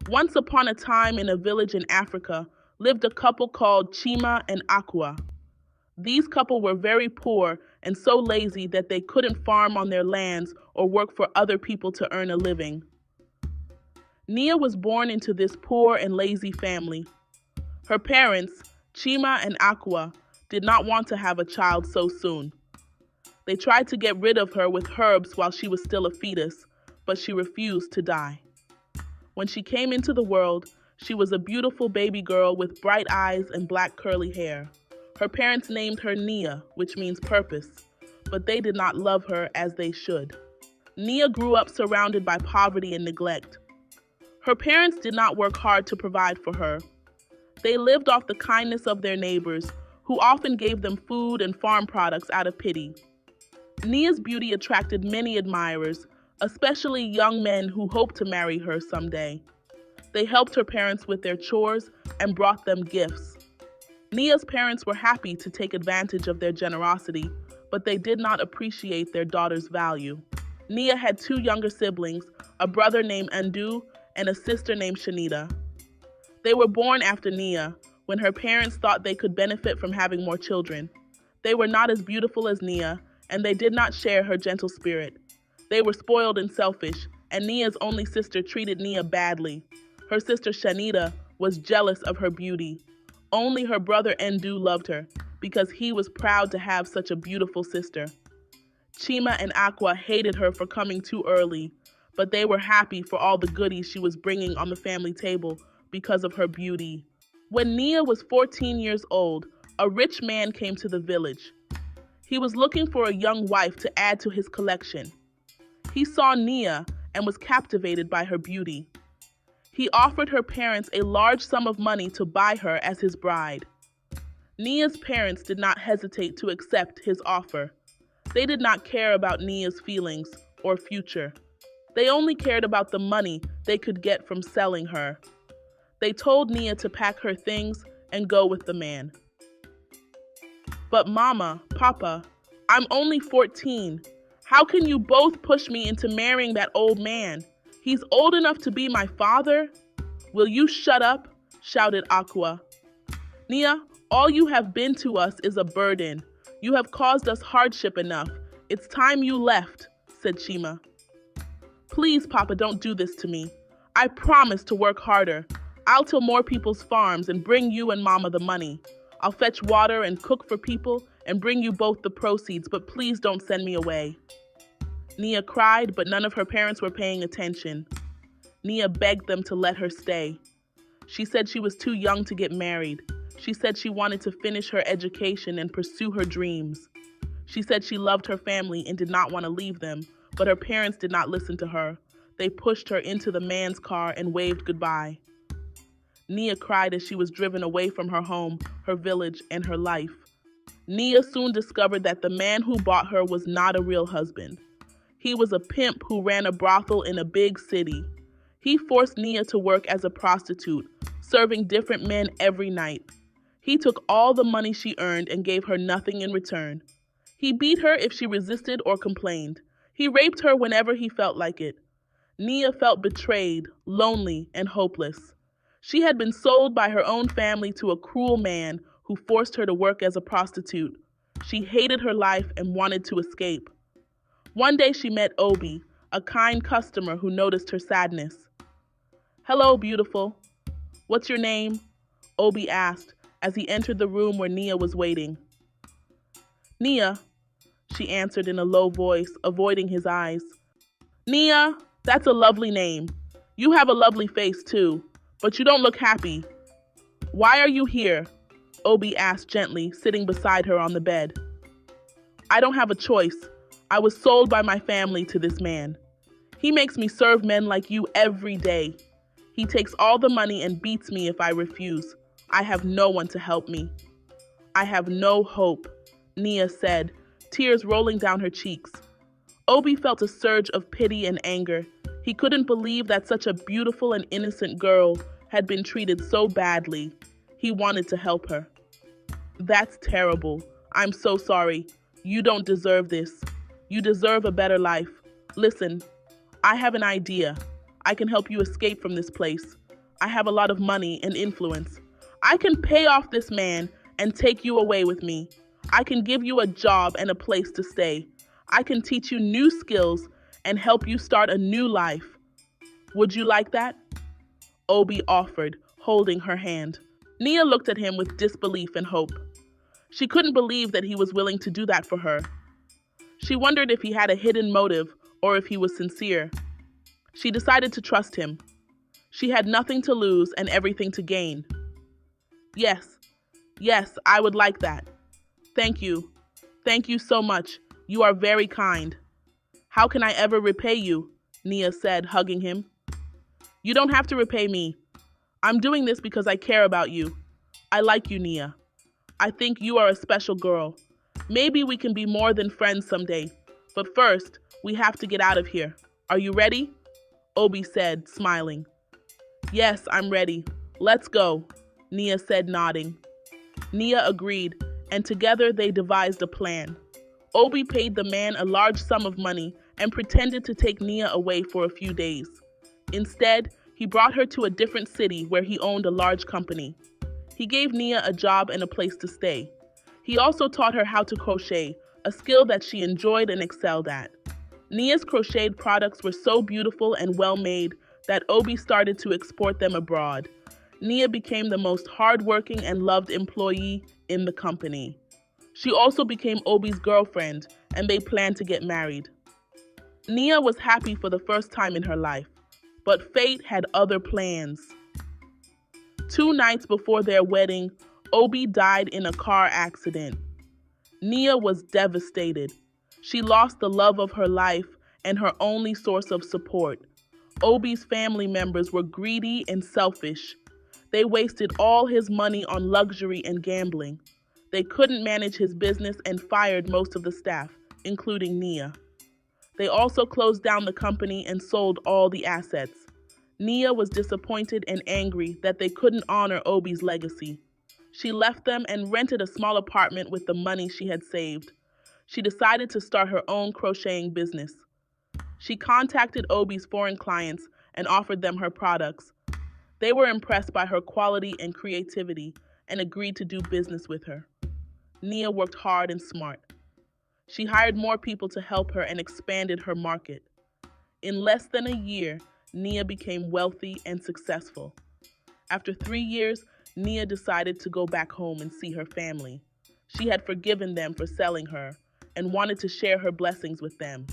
Once upon a time in a village in Africa lived a couple called Chima and Aqua. These couple were very poor and so lazy that they couldn't farm on their lands or work for other people to earn a living. Nia was born into this poor and lazy family. Her parents, Chima and Aqua, did not want to have a child so soon. They tried to get rid of her with herbs while she was still a fetus, but she refused to die. When she came into the world, she was a beautiful baby girl with bright eyes and black curly hair. Her parents named her Nia, which means purpose, but they did not love her as they should. Nia grew up surrounded by poverty and neglect. Her parents did not work hard to provide for her. They lived off the kindness of their neighbors, who often gave them food and farm products out of pity. Nia's beauty attracted many admirers, especially young men who hoped to marry her someday. They helped her parents with their chores and brought them gifts. Nia's parents were happy to take advantage of their generosity, but they did not appreciate their daughter's value. Nia had two younger siblings, a brother named Andu and a sister named Shanita. They were born after Nia, when her parents thought they could benefit from having more children. They were not as beautiful as Nia, and they did not share her gentle spirit. They were spoiled and selfish, and Nia's only sister treated Nia badly. Her sister Shanita was jealous of her beauty. Only her brother Endu loved her, because he was proud to have such a beautiful sister. Chima and Aqua hated her for coming too early, but they were happy for all the goodies she was bringing on the family table because of her beauty. When Nia was 14 years old, a rich man came to the village. He was looking for a young wife to add to his collection. He saw Nia and was captivated by her beauty. He offered her parents a large sum of money to buy her as his bride. Nia's parents did not hesitate to accept his offer. They did not care about Nia's feelings or future. They only cared about the money they could get from selling her. They told Nia to pack her things and go with the man. But Mama, Papa, I'm only 14. How can you both push me into marrying that old man? He's old enough to be my father? Will you shut up? Shouted Aqua. Nia, all you have been to us is a burden. You have caused us hardship enough. It's time you left, said Chima. Please, Papa, don't do this to me. I promise to work harder. I'll till more people's farms and bring you and Mama the money. I'll fetch water and cook for people and bring you both the proceeds, but please don't send me away. Nia cried, but none of her parents were paying attention. Nia begged them to let her stay. She said she was too young to get married. She said she wanted to finish her education and pursue her dreams. She said she loved her family and did not want to leave them, but her parents did not listen to her. They pushed her into the man's car and waved goodbye. Nia cried as she was driven away from her home, her village, and her life. Nia soon discovered that the man who bought her was not a real husband. He was a pimp who ran a brothel in a big city. He forced Nia to work as a prostitute, serving different men every night. He took all the money she earned and gave her nothing in return. He beat her if she resisted or complained. He raped her whenever he felt like it. Nia felt betrayed, lonely, and hopeless. She had been sold by her own family to a cruel man who forced her to work as a prostitute. She hated her life and wanted to escape. One day she met Obi, a kind customer who noticed her sadness. "Hello, beautiful. What's your name?" Obi asked as he entered the room where Nia was waiting. "Nia," she answered in a low voice, avoiding his eyes. "Nia, that's a lovely name. You have a lovely face too, but you don't look happy. Why are you here?" Obi asked gently, sitting beside her on the bed. "I don't have a choice. I was sold by my family to this man. He makes me serve men like you every day. He takes all the money and beats me if I refuse. I have no one to help me." "I have no hope," Nia said, tears rolling down her cheeks. Obi felt a surge of pity and anger. He couldn't believe that such a beautiful and innocent girl had been treated so badly. He wanted to help her. "That's terrible. I'm so sorry. You don't deserve this. You deserve a better life. Listen, I have an idea. I can help you escape from this place. I have a lot of money and influence. I can pay off this man and take you away with me. I can give you a job and a place to stay. I can teach you new skills and help you start a new life. Would you like that? Obi offered, holding her hand. Nia looked at him with disbelief and hope. She couldn't believe that he was willing to do that for her. She wondered if he had a hidden motive or if he was sincere. She decided to trust him. She had nothing to lose and everything to gain. Yes, I would like that. Thank you. Thank you so much. You are very kind. How can I ever repay you? Nia said, hugging him. You don't have to repay me. I'm doing this because I care about you. I like you, Nia. I think you are a special girl. Maybe we can be more than friends someday. But first, we have to get out of here. Are you ready? Obi said, smiling. Yes, I'm ready. Let's go, Nia said, nodding. Nia agreed, and together they devised a plan. Obi paid the man a large sum of money and pretended to take Nia away for a few days. Instead, he brought her to a different city where he owned a large company. He gave Nia a job and a place to stay. He also taught her how to crochet, a skill that she enjoyed and excelled at. Nia's crocheted products were so beautiful and well-made that Obi started to export them abroad. Nia became the most hardworking and loved employee in the company. She also became Obi's girlfriend, and they planned to get married. Nia was happy for the first time in her life, but fate had other plans. 2 nights before their wedding, Obi died in a car accident. Nia was devastated. She lost the love of her life and her only source of support. Obi's family members were greedy and selfish. They wasted all his money on luxury and gambling. They couldn't manage his business and fired most of the staff, including Nia. They also closed down the company and sold all the assets. Nia was disappointed and angry that they couldn't honor Obi's legacy. She left them and rented a small apartment with the money she had saved. She decided to start her own crocheting business. She contacted Obi's foreign clients and offered them her products. They were impressed by her quality and creativity and agreed to do business with her. Nia worked hard and smart. She hired more people to help her and expanded her market. In less than a year, Nia became wealthy and successful. After 3 years, Nia decided to go back home and see her family. She had forgiven them for selling her and wanted to share her blessings with them.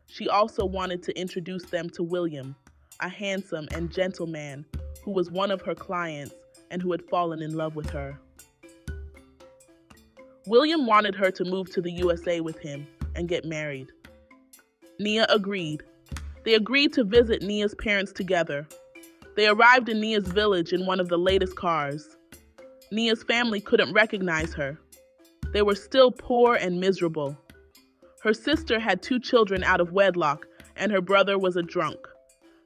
She also wanted to introduce them to William, a handsome and gentle man who was one of her clients and who had fallen in love with her. William wanted her to move to the USA with him and get married. Nia agreed. They agreed to visit Nia's parents together. They arrived in Nia's village in one of the latest cars. Nia's family couldn't recognize her. They were still poor and miserable. Her sister had 2 children out of wedlock, and her brother was a drunk.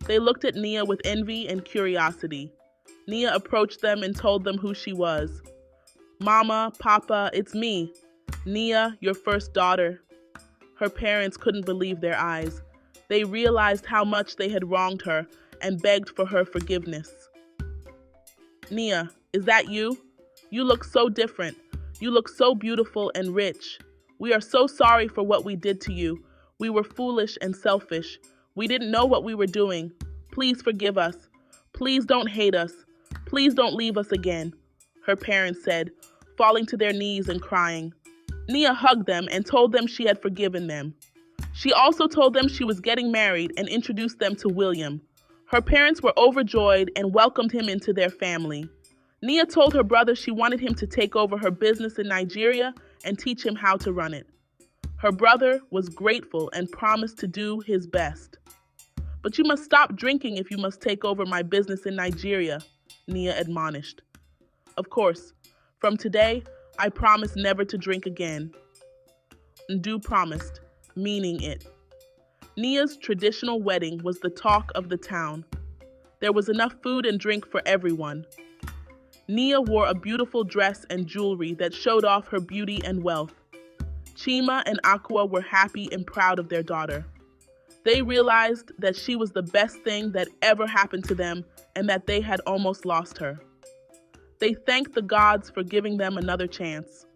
They looked at Nia with envy and curiosity. Nia approached them and told them who she was. Mama, Papa, it's me, Nia, your first daughter. Her parents couldn't believe their eyes. They realized how much they had wronged her and begged for her forgiveness. Nia, is that you? You look so different. You look so beautiful and rich. We are so sorry for what we did to you. We were foolish and selfish. We didn't know what we were doing. Please forgive us. Please don't hate us. Please don't leave us again, her parents said, falling to their knees and crying. Nia hugged them and told them she had forgiven them. She also told them she was getting married and introduced them to William. Her parents were overjoyed and welcomed him into their family. Nia told her brother she wanted him to take over her business in Nigeria and teach him how to run it. Her brother was grateful and promised to do his best. But you must stop drinking if you must take over my business in Nigeria, Nia admonished. Of course, from today, I promise never to drink again. Ndu promised, meaning it. Nia's traditional wedding was the talk of the town. There was enough food and drink for everyone. Nia wore a beautiful dress and jewelry that showed off her beauty and wealth. Chima and Aqua were happy and proud of their daughter. They realized that she was the best thing that ever happened to them and that they had almost lost her. They thanked the gods for giving them another chance.